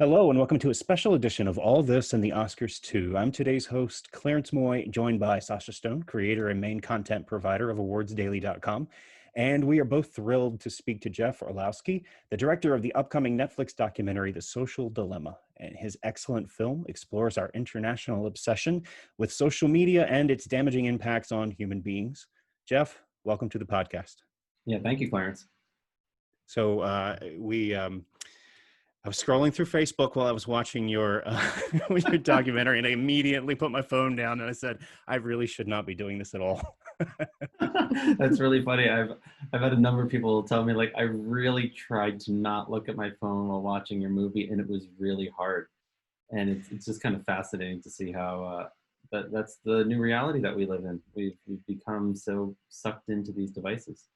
Hello, and welcome to a special edition of All This and the Oscars Too. I'm today's host, Clarence Moy, joined by Sasha Stone, creator and main content provider of awardsdaily.com. And we are both thrilled to speak to Jeff Orlowski, the director of the upcoming Netflix documentary, The Social Dilemma. And his excellent film explores our international obsession with social media and its damaging impacts on human beings. Jeff, welcome to the podcast. Yeah, thank you, Clarence. So I was scrolling through Facebook while I was watching your your documentary, and I immediately put my phone down and I said, "I really should not be doing this at all." That's really funny. I've had a number of people tell me, like, I really tried to not look at my phone while watching your movie, and it was really hard. And it's just kind of fascinating to see how that's the new reality that we live in. We've become so sucked into these devices.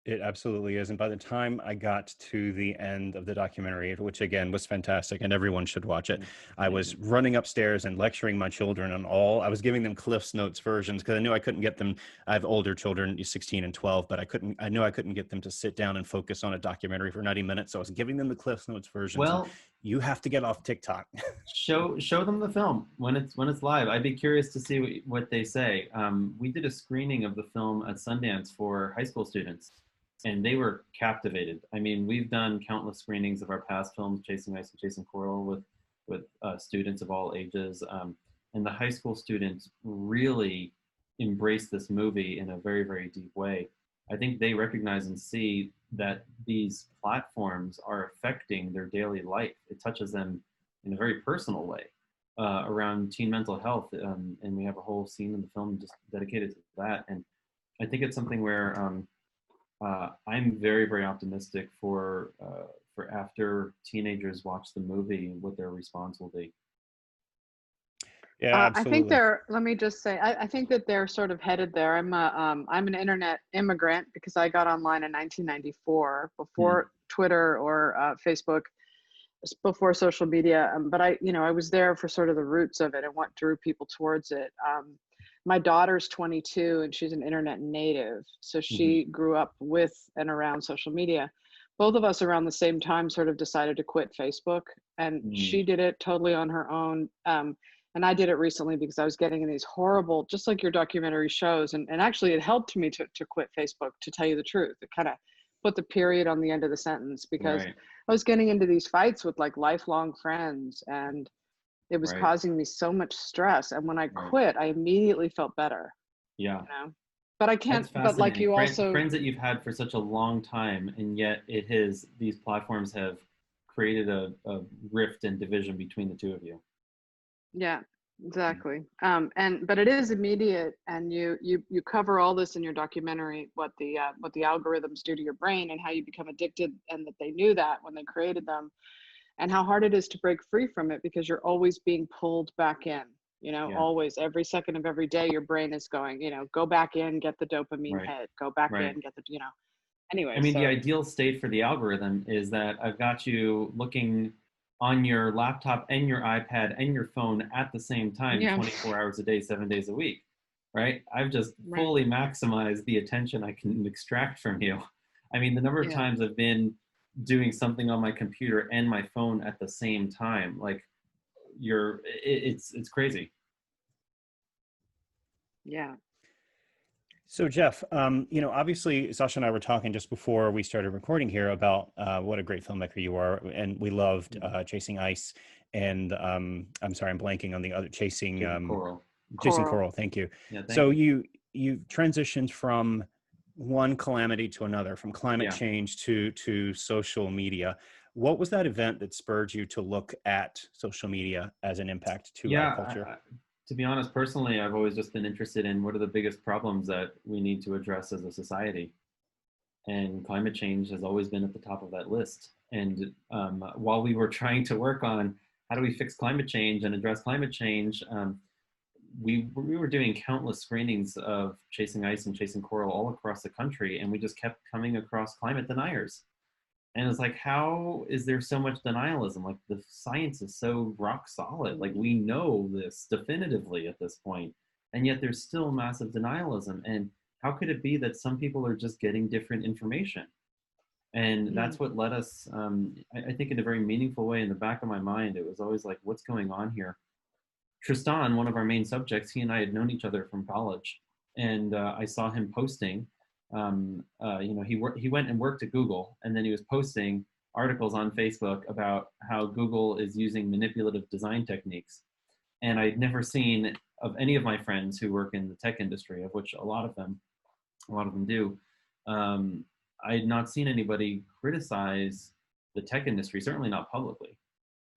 It absolutely is. And by the time I got to the end of the documentary, which again was fantastic and everyone should watch it, I was running upstairs and lecturing my children on I was giving them Cliff's Notes versions because I knew I couldn't get them. I have older children, 16 and 12, but I knew I couldn't get them to sit down and focus on a documentary for 90 minutes. So I was giving them the Cliff's Notes versions. And Well, you have to get off TikTok. show them the film when it's live. I'd be curious to see what they say. We did a screening of the film at Sundance for high school students, and they were captivated. I mean, we've done countless screenings of our past films, Chasing Ice and Chasing Coral, with students of all ages, and the high school students really embraced this movie in a very, very deep way. I think they recognize and see that these platforms are affecting their daily life. It touches them in a very personal way around teen mental health, and we have a whole scene in the film just dedicated to that. And I think it's something where I'm very, very optimistic for after teenagers watch the movie, what their response will be. Yeah, I think absolutely. let me just say, I think that they're sort of headed there. I'm an internet immigrant because I got online in 1994 Hmm. before Twitter or Facebook, before social media. But I was there for sort of the roots of it and what drew people towards it. My daughter's 22 and she's an internet native. So Hmm. she grew up with and around social media. Both of us around the same time sort of decided to quit Facebook, and Hmm. she did it totally on her own. And I did it recently because I was getting in these horrible, just like your documentary shows. And actually it helped me to quit Facebook, to tell you the truth. It kind of put the period on the end of the sentence because Right. I was getting into these fights with like lifelong friends, and it was Right. causing me so much stress. And when I Right. quit, I immediately felt better, Yeah. you know. But I can't, That's but like fascinating. you also, Friends that you've had for such a long time, and yet these platforms have created a rift and division between the two of you. yeah, exactly. But it is immediate, and you cover all this in your documentary, what the algorithms do to your brain and how you become addicted, and that they knew that when they created them, and how hard it is to break free from it because you're always being pulled back in. Yeah. Always, every second of every day, your brain is going, go back in, get the dopamine Right. hit, go back Right. in, anyway, I mean, the so ideal state for the algorithm is that I've got you looking on your laptop and your iPad and your phone at the same time, yeah, 24 hours a day, 7 days a week, right? I've just right, fully maximized the attention I can extract from you. I mean, the number of yeah, times I've been doing something on my computer and my phone at the same time, like it's crazy. yeah. So Jeff, obviously Sasha and I were talking just before we started recording here about what a great filmmaker you are, and we loved Mhm. Chasing Ice, and I'm sorry, I'm blanking on the other Chasing Coral. Chasing Coral. Coral. Thank you. Yeah, thank So you. you transitioned from one calamity to another, from climate Yeah. change to social media. What was that event that spurred you to look at social media as an impact to our Yeah, culture? to be honest, personally, I've always just been interested in what are the biggest problems that we need to address as a society. And climate change has always been at the top of that list. And while we were trying to work on how do we fix climate change and address climate change, we were doing countless screenings of Chasing Ice and Chasing Coral all across the country, and we just kept coming across climate deniers. And it's like, how is there so much denialism? Like, the science is so rock solid. Like, we know this definitively at this point, and yet there's still massive denialism. And how could it be that some people are just getting different information? And that's what led us, I think, in a very meaningful way. In the back of my mind, it was always like, what's going on here? Tristan, one of our main subjects, he and I had known each other from college, and I saw him posting. He went and worked at Google, and then he was posting articles on Facebook about how Google is using manipulative design techniques. And I'd never seen of any of my friends who work in the tech industry, of which a lot of them do. I had not seen anybody criticize the tech industry, certainly not publicly,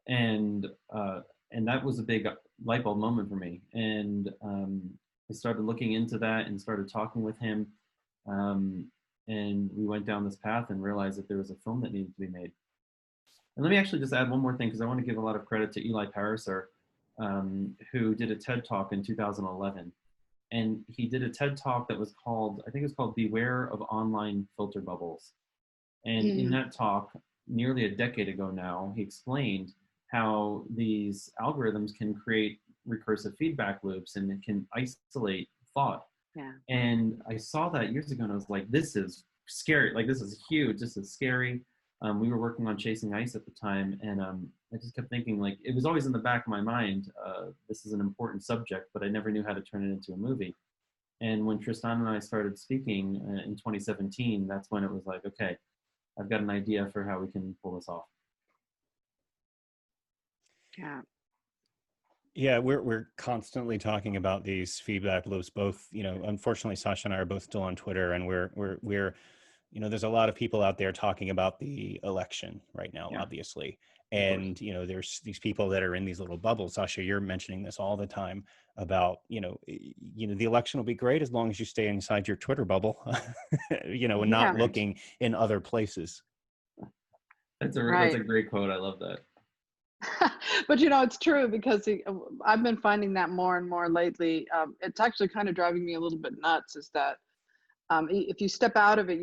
and that was a big light bulb moment for me. And I started looking into that and started talking with him, and we went down this path and realized that there was a film that needed to be made. And let me actually just add one more thing, because I want to give a lot of credit to Eli Pariser, who did a TED Talk in 2011. And he did a TED Talk that was called, I think it was called Beware of Online Filter Bubbles. And in that talk, nearly a decade ago now, he explained how these algorithms can create recursive feedback loops and it can isolate thought. Yeah. And I saw that years ago and I was like, this is scary. Like, this is huge. This is scary. We were working on Chasing Ice at the time, and I just kept thinking, like, it was always in the back of my mind, this is an important subject, but I never knew how to turn it into a movie. And when Tristan and I started speaking in 2017, that's when it was like, okay, I've got an idea for how we can pull this off. Yeah. Yeah, we're constantly talking about these feedback loops. Both, unfortunately, Sasha and I are both still on Twitter, and we're there's a lot of people out there talking about the election right now, obviously. And, there's these people that are in these little bubbles. Sasha, you're mentioning this all the time about, the election will be great as long as you stay inside your Twitter bubble, and not looking in other places. That's a great quote. I love that. But it's true, because I've been finding that more and more lately. It's actually kind of driving me a little bit nuts, is that if you step out of it,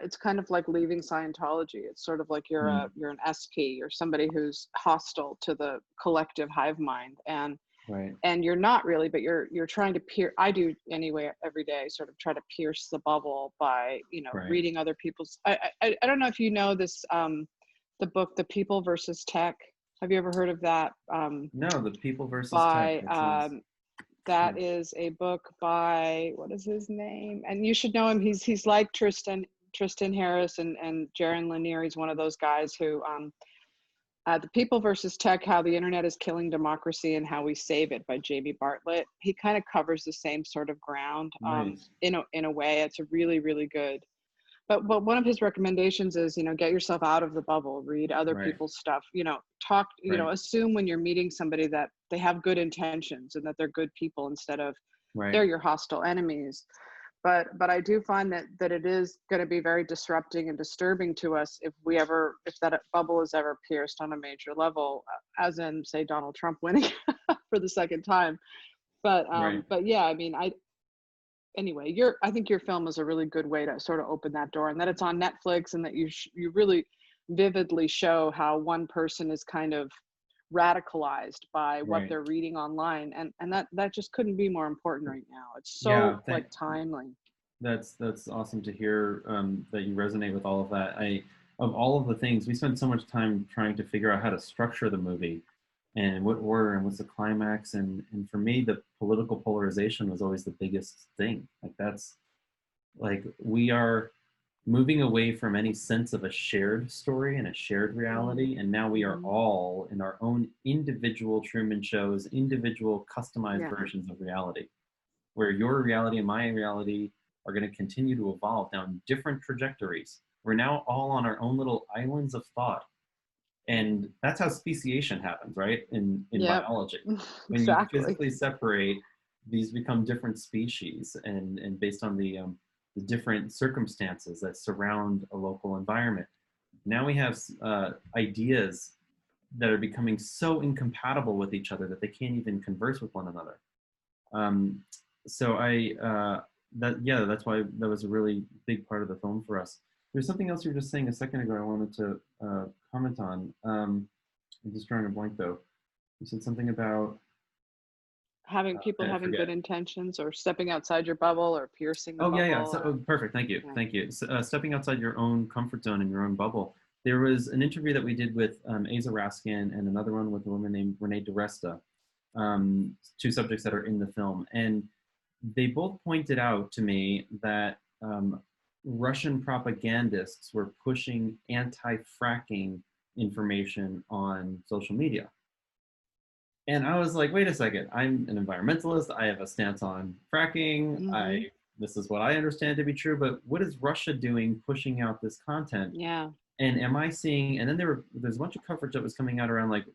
it's kind of like leaving Scientology. It's sort of like you're an SP, or somebody who's hostile to the collective hive mind, and you're not really, but you're trying to I do anyway every day, sort of try to pierce the bubble by reading other people's. I don't know if you know this, the book The People versus Tech. Have you ever heard of that? No, The People versus Tech. That is a book by, what is his name? And you should know him. He's like Tristan Harris and Jaron Lanier. He's one of those guys who, The People versus Tech, How the Internet is Killing Democracy and How We Save It, by Jamie Bartlett. He kind of covers the same sort of ground, in a way. It's a really, really good. But one of his recommendations is, get yourself out of the bubble, read other people's stuff, talk, assume when you're meeting somebody that they have good intentions and that they're good people, instead of they're your hostile enemies. But I do find that it is going to be very disrupting and disturbing to us if that bubble is ever pierced on a major level, as in, say, Donald Trump winning for the second time. But yeah, I mean, anyway, I think your film is a really good way to sort of open that door, and that it's on Netflix, and that you really vividly show how one person is kind of radicalized by what they're reading online, and that just couldn't be more important right now. It's so timely. That's awesome to hear, that you resonate with all of that. Of all of the things, we spent so much time trying to figure out how to structure the movie, and what order, and what's the climax, and for me, the political polarization was always the biggest thing. We are moving away from any sense of a shared story and a shared reality, and now we are all in our own individual Truman Shows, individual customized versions of reality, where your reality and my reality are going to continue to evolve down different trajectories. We're now all on our own little islands of thought. And that's how speciation happens, right? In biology. When you physically separate, these become different species, and based on the different circumstances that surround a local environment. Now we have ideas that are becoming so incompatible with each other that they can't even converse with one another. That's why that was a really big part of the film for us. There's something else you were just saying a second ago I wanted to comment on. I'm just drawing a blank though. You said something about having people I having good forget. intentions or stepping outside your bubble or piercing the Oh yeah, yeah. bubble. So perfect. Thank you, Yeah. thank you. So, stepping outside your own comfort zone and your own bubble. There was an interview that we did with Aza Raskin and another one with a woman named Renee DiResta, two subjects that are in the film, and they both pointed out to me that Russian propagandists were pushing anti-fracking information on social media. And I was like, wait a second, I'm an environmentalist. I have a stance on fracking. Mm-hmm. This is what I understand to be true, but what is Russia doing pushing out this content? Yeah. And am I seeing, and then there's a bunch of coverage that was coming out around like,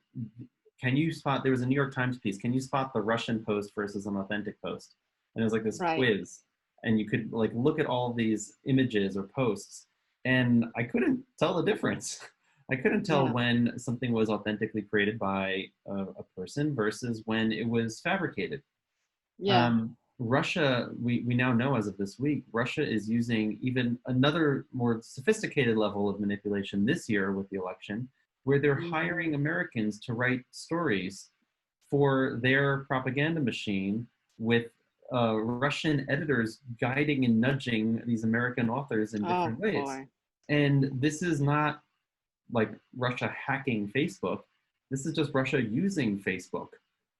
can you spot, there was a New York Times piece, can you spot the Russian post versus an authentic post? And it was like this Right. quiz. And you could like look at all these images or posts, and I couldn't tell the difference. I couldn't tell Yeah. when something was authentically created by a person versus when it was fabricated. Yeah. Russia, we now know as of this week, Russia is using even another more sophisticated level of manipulation this year with the election, where they're Mm-hmm. hiring Americans to write stories for their propaganda machine with Russian editors guiding and nudging these American authors in different Oh ways. boy. And this is not like Russia hacking Facebook. This is just Russia using Facebook,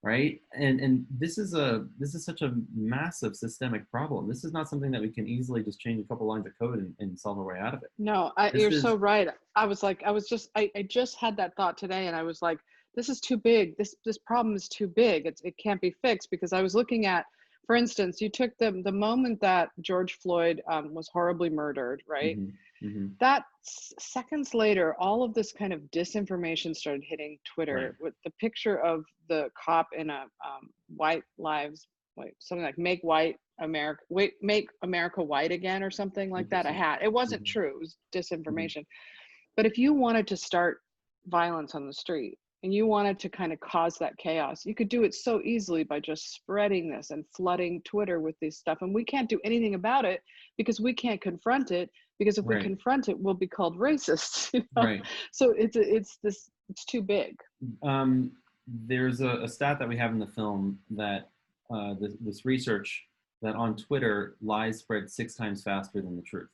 right? And this is such a massive systemic problem. This is not something that we can easily just change a couple lines of code and solve our way out of it. No, you're so right. I just had that thought today, and I was like, this is too big. This problem is too big. It can't be fixed, because I was looking at, for instance, you took the moment that George Floyd was horribly murdered, right? Mm-hmm, mm-hmm. That seconds later, all of this kind of disinformation started hitting Twitter, Right. with the picture of the cop in a white lives, something like make America white again, or something like that. A hat. It wasn't Mm-hmm. true. It was Mm-hmm. disinformation. But if you wanted to start violence on the street and you wanted to kind of cause that chaos, you could do it so easily by just spreading this and flooding Twitter with this stuff. And we can't do anything about it because we can't confront it, because if we Right. confront it, we'll be called racists. You know? Right. So it's too big. There's a stat that we have in the film that this research that on Twitter lies spread 6 times faster than the truth.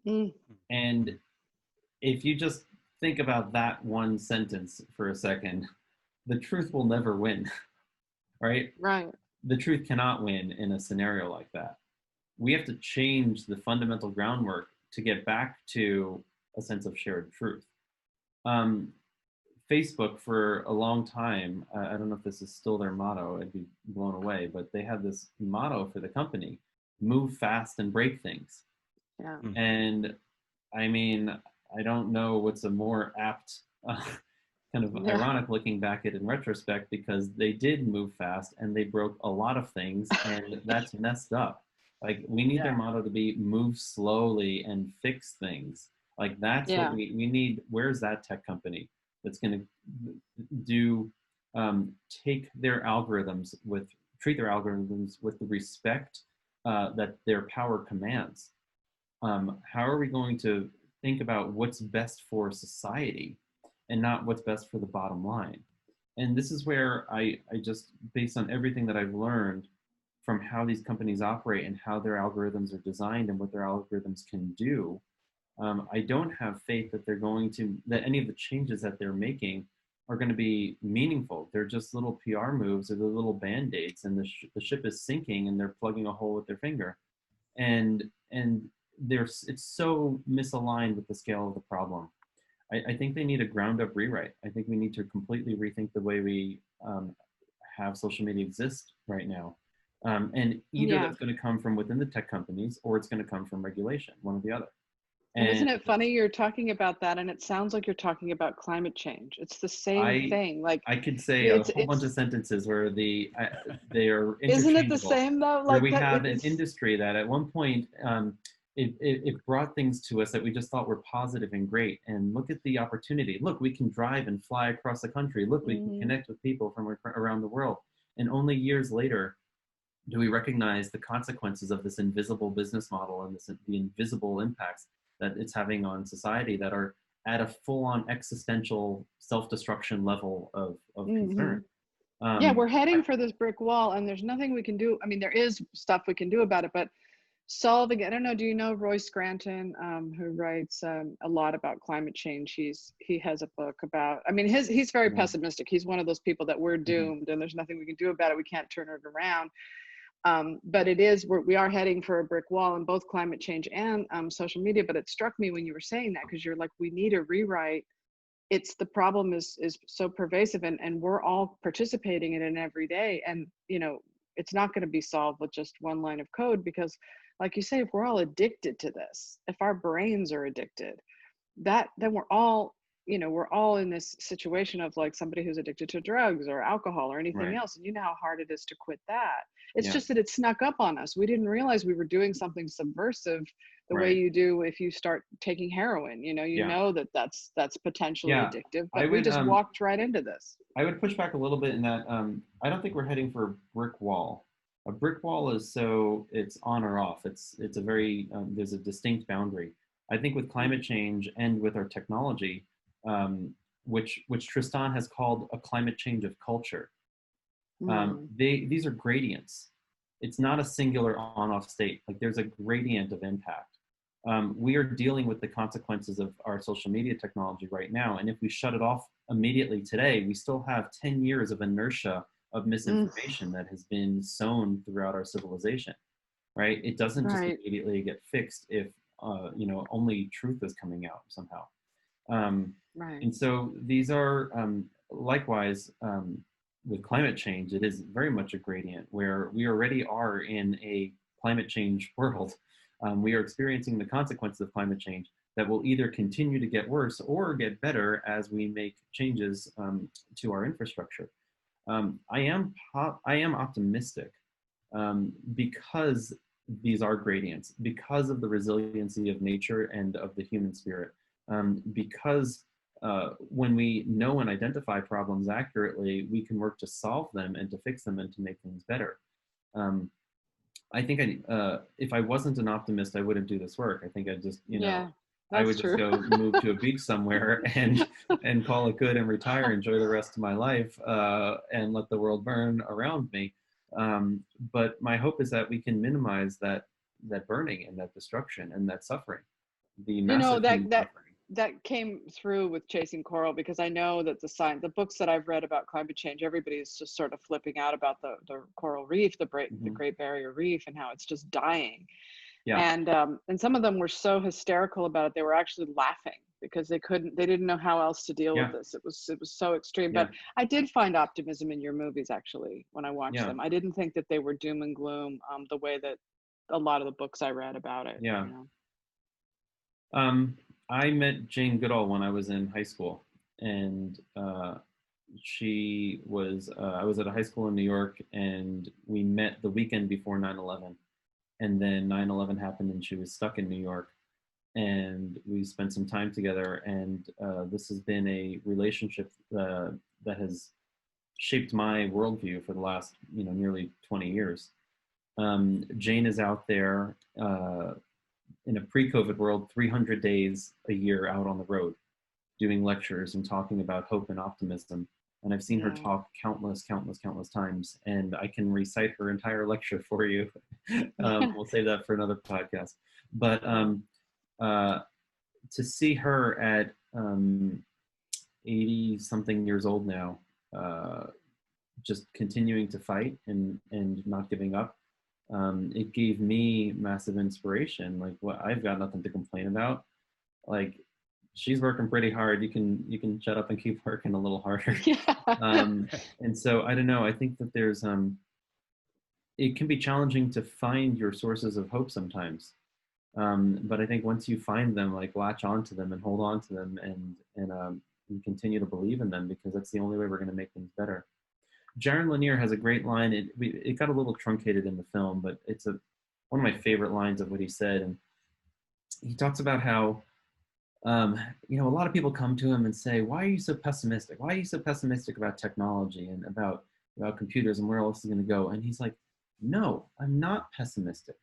Mm. And if you just think about that one sentence for a second, the truth will never win, right? Right. The truth cannot win in a scenario like that. We have to change the fundamental groundwork to get back to a sense of shared truth. Facebook, for a long time, I don't know if this is still their motto, I'd be blown away, but they had this motto for the company: move fast and break things. Yeah. And I mean, I don't know what's a more apt, kind of ironic looking back at it in retrospect, because they did move fast and they broke a lot of things, and that's messed up. Like, we need their motto to be move slowly and fix things. Like, that's what we need. Where's that tech company that's going to do, treat their algorithms with the respect that their power commands? How are we going to think about what's best for society and not what's best for the bottom line? And this is where I just, based on everything that I've learned from how these companies operate and how their algorithms are designed and what their algorithms can do, I don't have faith that that any of the changes that they're making are going to be meaningful. They're just little PR moves, or the little band-aids, and the ship is sinking and they're plugging a hole with their finger. And it's so misaligned with the scale of the problem. I think they need a ground-up rewrite. I think we need to completely rethink the way we have social media exist right now. And either that's going to come from within the tech companies, or it's going to come from regulation, one or the other. And isn't it funny you're talking about that, and it sounds like you're talking about climate change? It's the same thing. Like, I could say a whole bunch of sentences where they are interchangeable. Isn't it the same though? Like, where we have an industry that at one point it brought things to us that we just thought were positive and great. And look at the opportunity. Look, we can drive and fly across the country. Look, we can connect with people from around the world. And only years later do we recognize the consequences of this invisible business model and the invisible impacts that it's having on society that are at a full-on existential self-destruction level of concern. Yeah, Um, we're heading for this brick wall, and there's nothing we can do. I mean, there is stuff we can do about it, but solving, I don't know, do you know Roy Scranton, who writes a lot about climate change? He has a book about, I mean, he's very yeah. pessimistic. He's one of those people that we're Mhm. doomed and there's nothing we can do about it. We can't turn it around. But it is, we are heading for a brick wall in both climate change and social media. But it struck me when you were saying that, because you're like, we need a rewrite. It's, the problem is so pervasive, and we're all participating in it every day. And, it's not going to be solved with just one line of code, because like you say, if we're all addicted to this, if our brains are addicted, then we're all in this situation of like somebody who's addicted to drugs or alcohol or anything Right. else. And you know how hard it is to quit that. It's Yeah. just that it snuck up on us. We didn't realize we were doing something subversive, the way Right. you do if you start taking heroin. Yeah. That's potentially Yeah. addictive, I but we would just walked right into this. I would push back a little bit in that I don't think we're heading for a brick wall. A brick wall is so it's on or off. It's a very there's a distinct boundary. I think with climate change and with our technology, which Tristan has called a climate change of culture, Mm. these are gradients. It's not a singular on-off state. Like there's a gradient of impact. We are dealing with the consequences of our social media technology right now, and if we shut it off immediately today, we still have 10 years of inertia of Mm. misinformation that has been sown throughout our civilization. Right? It doesn't just Right. immediately get fixed if only truth is coming out somehow. Um, Right. and so these are likewise with climate change, it is very much a gradient where we already are in a climate change world. We are experiencing the consequences of climate change that will either continue to get worse or get better as we make changes to our infrastructure. I am optimistic because these are gradients, because of the resiliency of nature and of the human spirit, because when we know and identify problems accurately, we can work to solve them and to fix them and to make things better. Um, I think if I wasn't an optimist, I wouldn't do this work. I think I'd just, Yeah, I that's would just true. go move to a beach somewhere and call it good and retire, enjoy the rest of my life, and let the world burn around me. But my hope is that we can minimize that burning and that destruction and that suffering, the You know, massive that human that suffering. that came through with Chasing Coral, because I know that the books that I've read about climate change, everybody's just sort of flipping out about the coral reef, the Hmm. Great Barrier Reef, and how it's just dying. Yeah, And some of them were so hysterical about it, they were actually laughing because they didn't know how else to deal with yeah, this. It was so extreme. yeah, But I did find optimism in your movies, actually, when I watched yeah, them. I didn't think that they were doom and gloom, the way that a lot of the books I read about it, yeah. you know. Um, I met Jane Goodall when I was in high school, and I was at a high school in New York, and we met the weekend before 9/11, and then 9/11 happened, and she was stuck in New York, and we spent some time together, and this has been a relationship that has shaped my worldview for the last, nearly 20 years. Jane is out there in a pre-COVID world, 300 days a year out on the road, doing lectures and talking about hope and optimism. And I've seen her Yeah. talk countless times, and I can recite her entire lecture for you. We'll save that for another podcast. But Yeah. uh, to see her at 80 something years old now, just continuing to fight and not giving up, it gave me massive inspiration. Like, what, I've got nothing to complain about. Like, she's working pretty hard. You can shut up and keep working a little harder. Yeah. And so I don't know. I think that there's it can be challenging to find your sources of hope sometimes. But I think once you find them, like, latch onto them and hold on to them, and continue to believe in them, because that's the only way we're going to make things better. Jaron Lanier has a great line. It got a little truncated in the film, but it's one of my favorite lines of what he said. And he talks about how a lot of people come to him and say, "Why are you so pessimistic? Why are you so pessimistic about technology and about computers and where else is going to go?" And he's like, "No, I'm not pessimistic.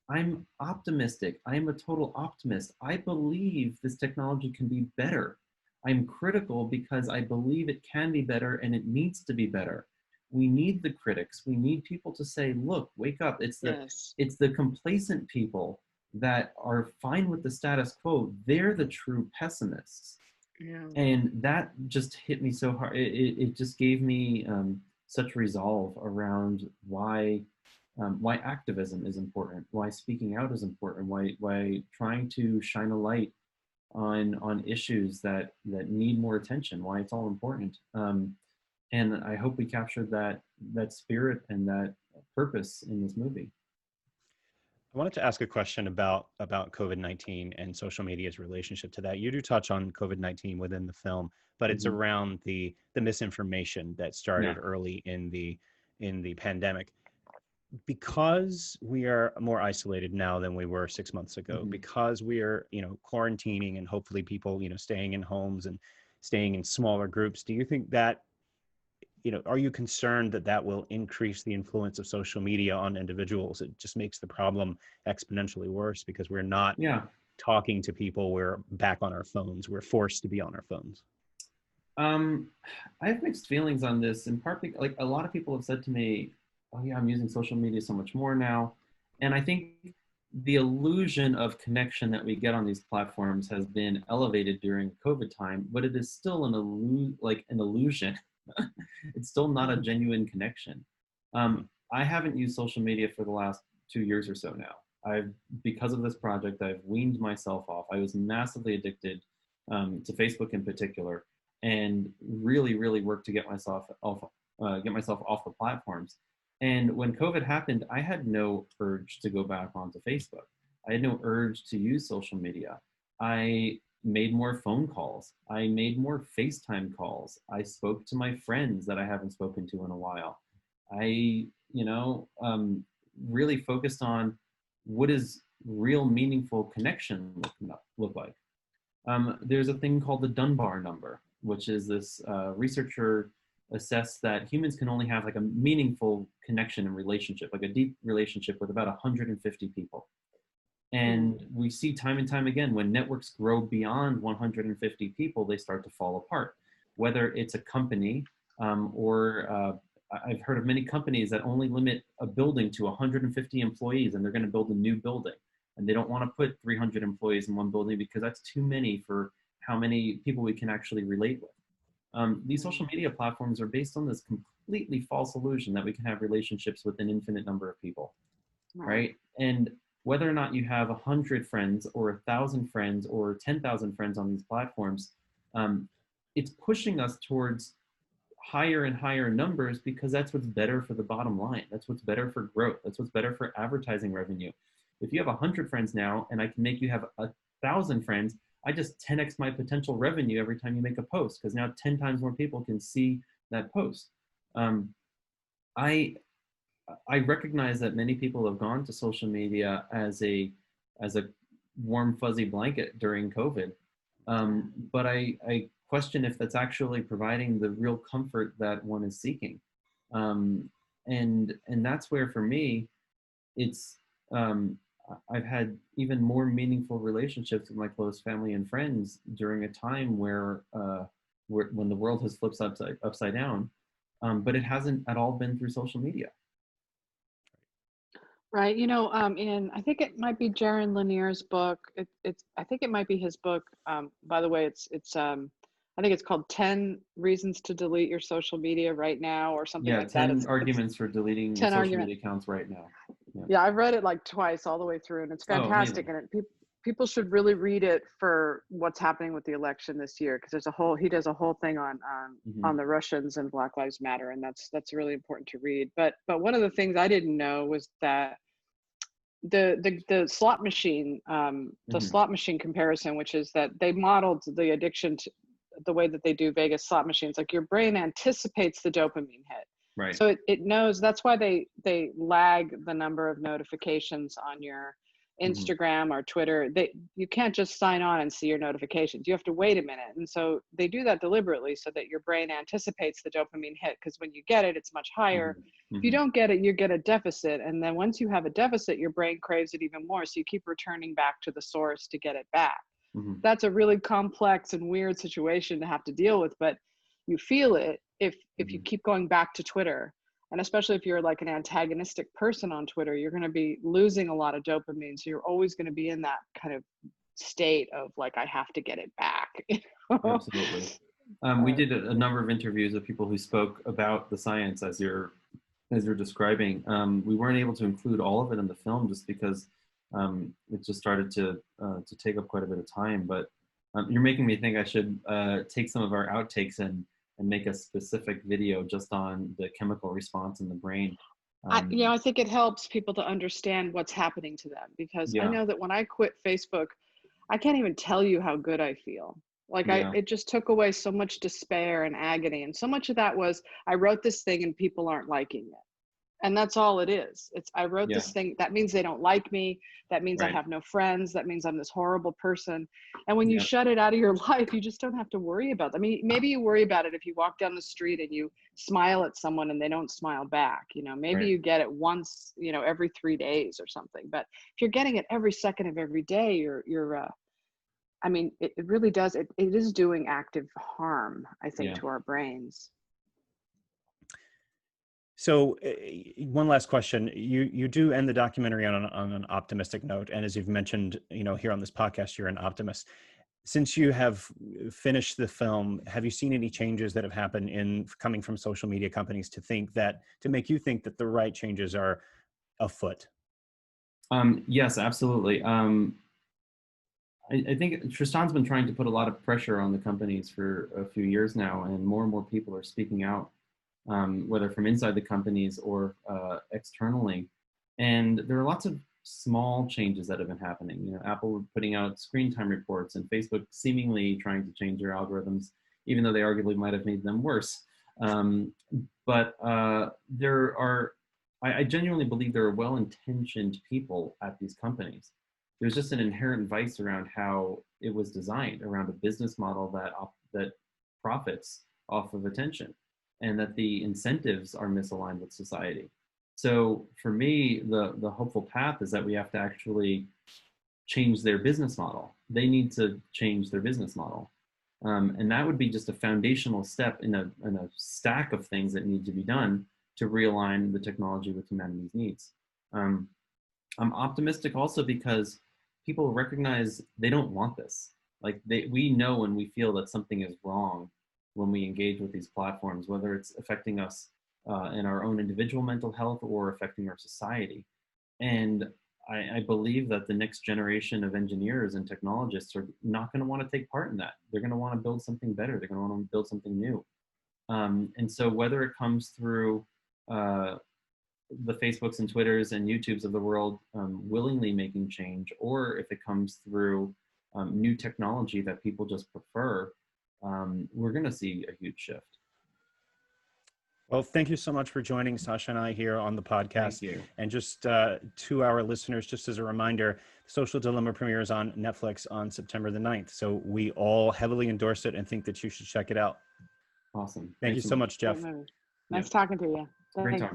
I'm optimistic. I am a total optimist. I believe this technology can be better. I'm critical because I believe it can be better and it needs to be better. we need the critics. We need people to say, look, wake up. Yes. It's the complacent people that are fine with the status quo. They're the true pessimists. Yeah. And that just hit me so hard. It just gave me such resolve around why activism is important, why speaking out is important, why trying to shine a light on issues that need more attention, why it's all important. And I hope we captured that spirit and that purpose in this movie. I wanted to ask a question about COVID-19 and social media's relationship to that. You do touch on COVID-19 within the film, but it's Mhm. around the misinformation that Yeah. started early in the pandemic. Because we are more isolated now than we were 6 months ago, Mhm. because we are, quarantining and hopefully people, staying in homes and staying in smaller groups, do you think that, are you concerned that that will increase the influence of social media on individuals? It just makes the problem exponentially worse because we're not Yeah. talking to people. We're back on our phones. We're forced to be on our phones. Um, I have mixed feelings on this, in part because, like, a lot of people have said to me, "Oh yeah, I'm using social media so much more now," and I think the illusion of connection that we get on these platforms has been elevated during COVID time, but it is still an illusion. It's still not a genuine connection. I haven't used social media for the last 2 years or so now. Because of this project, I've weaned myself off. I was massively addicted to Facebook in particular, and really, really worked to get myself off the platforms. And when COVID happened, I had no urge to go back onto Facebook. I had no urge to use social media. I made more phone calls. I made more FaceTime calls. I spoke to my friends that I haven't spoken to in a while. I, really focused on what is real meaningful connection look like. There's a thing called the Dunbar Number, which is this researcher assessed that humans can only have like a meaningful connection and relationship, like a deep relationship with about 150 people. And we see time and time again, when networks grow beyond 150 people, they start to fall apart. Whether it's a company or I've heard of many companies that only limit a building to 150 employees, and they're going to build a new building. And they don't want to put 300 employees in one building because that's too many for how many people we can actually relate with. These social media platforms are based on this completely false illusion that we can have relationships with an infinite number of people, right? And whether or not you have 100 friends or 1,000 friends or 10,000 friends on these platforms, it's pushing us towards higher and higher numbers because that's what's better for the bottom line. That's what's better for growth. That's what's better for advertising revenue. If you have 100 friends now and I can make you have 1,000 friends, I just 10x my potential revenue every time you make a post, because now 10 times more people can see that post. I recognize that many people have gone to social media as a warm fuzzy blanket during COVID, but I question if that's actually providing the real comfort that one is seeking, and that's where for me, it's I've had even more meaningful relationships with my close family and friends during a time where when the world has flipped upside down, but it hasn't at all been through social media. Right. In I think it might be Jaron Lanier's book. I think it might be his book. By the way, it's I think it's called 10 Reasons to Delete Your Social Media Right Now or something Yeah, like that. 10 It's arguments for deleting 10 social arguments. media accounts right now. Yeah, I've read it like twice all the way through, and it's Oh, fantastic. amazing. And people should really read it for what's happening with the election this year, because he does a whole thing Mhm. on the Russians and Black Lives Matter, and that's really important to read. But one of the things I didn't know was that the slot machine Mhm. comparison, which is that they modeled the addiction to the way that they do Vegas slot machines. Like, your brain anticipates the dopamine hit, Right. so it knows. That's why they lag the number of notifications on your Mhm. Instagram or Twitter. You can't just sign on and see your notifications. You have to wait a minute. And so they do that deliberately so that your brain anticipates the dopamine hit, because when you get it, it's much higher. Mhm. If you Mhm. don't get it, you get a deficit. And then once you have a deficit, your brain craves it even more. So you keep returning back to the source to get it back. Mhm. That's a really complex and weird situation to have to deal with, but you feel it. if you keep going back to Twitter, and especially if you're like an antagonistic person on Twitter, you're going to be losing a lot of dopamine. So you're always going to be in that kind of state of like, I have to get it back. Absolutely. We did a number of interviews with people who spoke about the science as you're describing. We weren't able to include all of it in the film just because it just started to take up quite a bit of time. But you're making me think I should take some of our outtakes and make a specific video just on the chemical response in the brain. I think it helps people to understand what's happening to them, because I know that when I quit Facebook, I can't even tell you how good I feel. Like it just took away so much despair and agony. And so much of that was, I wrote this thing and people aren't liking it. And that's all it is. I wrote this thing. That means they don't like me. That means I have no friends. That means I'm this horrible person. And when you shut it out of your life, you just don't have to worry about it. I mean, maybe you worry about it if you walk down the street and you smile at someone and they don't smile back. Maybe you get it once, every 3 days or something. But if you're getting it every second of every day, I mean, it really does. It is doing active harm, I think, to our brains. So one last question. You do end the documentary on an optimistic note. And as you've mentioned, here on this podcast, you're an optimist. Since you have finished the film, have you seen any changes that have happened coming from social media companies to make you think that the right changes are afoot? Yes, absolutely. I think Tristan's been trying to put a lot of pressure on the companies for a few years now, and more people are speaking out. Whether from inside the companies or externally. And there are lots of small changes that have been happening. Apple putting out screen time reports, and Facebook seemingly trying to change their algorithms, even though they arguably might have made them worse. But I genuinely believe there are well-intentioned people at these companies. There's just an inherent vice around how it was designed, around a business model that profits off of attention, and that the incentives are misaligned with society. So for me, the hopeful path is that we have to actually change their business model. They need to change their business model. And that would be just a foundational step in a stack of things that need to be done to realign the technology with humanity's needs. I'm optimistic also because people recognize they don't want this. Like we know when we feel that something is wrong when we engage with these platforms, whether it's affecting us in our own individual mental health or affecting our society. And I believe that the next generation of engineers and technologists are not going to want to take part in that. They're going to want to build something better. They're going to want to build something new. And so whether it comes through the Facebooks and Twitters and YouTubes of the world willingly making change, or if it comes through new technology that people just prefer, we're going to see a huge shift. Well, thank you so much for joining Sasha and I here on the podcast. Thank you. And just to our listeners, just as a reminder, Social Dilemma premieres on Netflix on September the 9th. So we all heavily endorse it and think that you should check it out. Awesome. Thank you so much, Jeff. Nice talking to you. Great Thanks. talking.